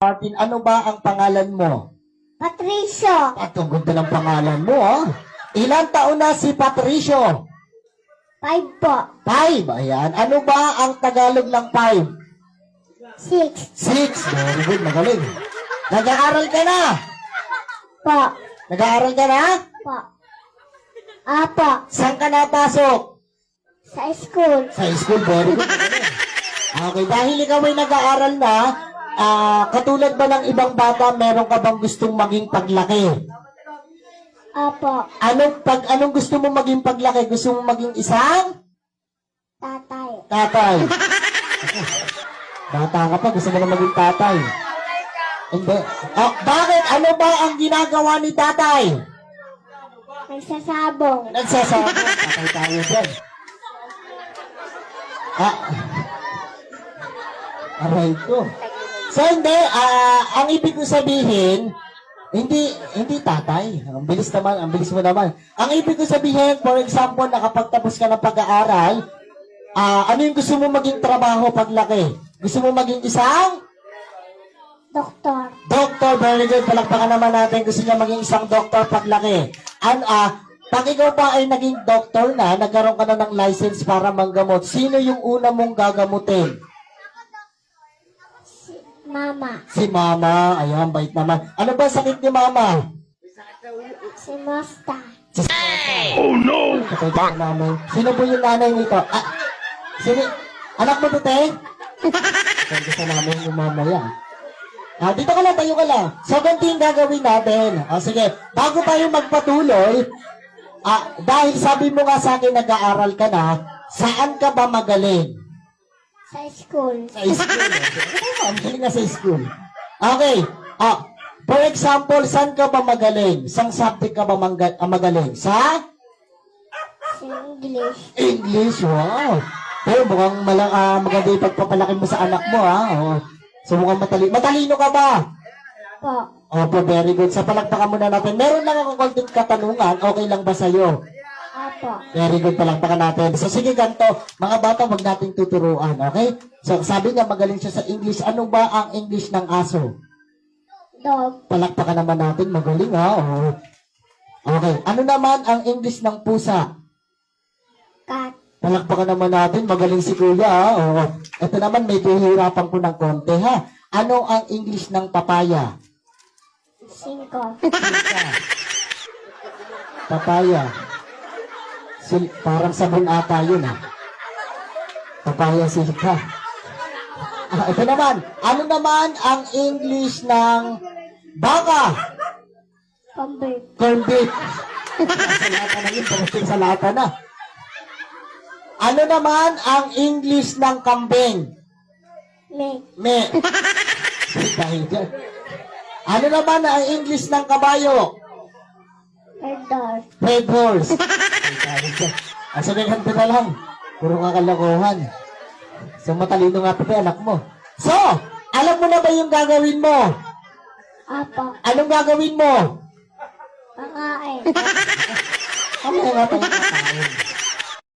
Martin, ano ba ang pangalan mo? Patricio. At ang ganda ng pangalan mo, ha? Ilang taon na si Patricio? 5 po. 5, ayan. Ano ba ang Tagalog ng 5? 6 6, very good, magaling. Nag-aaral ka na? po. Nag-aaral ka na? Po. Apo. Saan ka napasok? Sa school. Sa school, very good. Okay, dahil ikaw ay nag-aaral na, katulad ba ng ibang bata, meron ka bang gustong maging paglaki? Apo. Anong gusto mo maging paglaki? Gusto mo maging isang? Tatay. Tatay. Bata ka pa, gusto mo na maging tatay. Hindi. Oh, bakit? Ano ba ang ginagawa ni tatay? Nagsasabong. Nagsasabi. Tatay tayo dyan. Aray ko. So hindi, ang ibig ko sabihin, hindi tatay. Ang bilis mo naman. Ang ibig ko sabihin, for example, nakapagtapos ka ng pag-aaral, ano yung gusto mo maging trabaho paglaki? Gusto mo maging isang? Doktor. Doktor, very good. Palakpakan naman natin. Gusto niya maging isang doktor paglaki. Pag ikaw pa ay naging doktor na, nagkaroon ka na ng license para manggamot, sino yung una mong gagamutin? Mama. Si mama. Ayan, bait naman. Ano ba sakit ni mama? Si Mosta. Oh no! Sino po yung nanay nito? Sino? Anak mo to, te? Sabi sa namin yung mama yan. Dito ka lang, tayo ka lang. So, ganito yung gagawin natin. Sige, bago tayo magpatuloy, dahil sabi mo nga sa akin nag-aaral ka na, saan ka ba magaling? Sa school. Sa school. Magaling na sa school. Okay. For example, saan ka ba magaling? Sang subject ka ba magaling? Sa? English. English, wow. Pero mukhang maganda yung pagpapalaki mo sa anak mo, ha? So mukhang matalino ka ba? Po. Opo, very good. Sa palakpakan muna natin. Meron lang akong konting katanungan. Okay lang ba sa'yo? Apo. Very good, palakpakan natin. So sige, ganito. Mga bata, wag nating tuturuan, okay? So sabi niya, magaling siya sa English. Ano ba ang English ng aso? Dog. Palakpakan naman natin. Magaling, ha? Okay. Ano naman ang English ng pusa? Cat. Palakpakan naman natin. Magaling si Kuya, ha? Ito naman, may hihirapan ko ng konti, ha? Ano ang English ng papaya? 5. Papaya. Parang sabon ata yun, ha? Papaya silka. Ito naman. Ano naman ang English ng baka? Pambit. Corn beef. Sa lata na yun. Pagkasin sa lata na. Ano naman ang English ng kambing? Me. Dahil dyan. Ano naman ang English ng kabayo? Red horse. Dahil dyan. Sabihan ko na lang. Puro kakalokohan. So matalino nga pati anak mo. So, alam mo na ba yung gagawin mo? Apo. Anong gagawin mo? Pangain. Ano nga tayo kakain?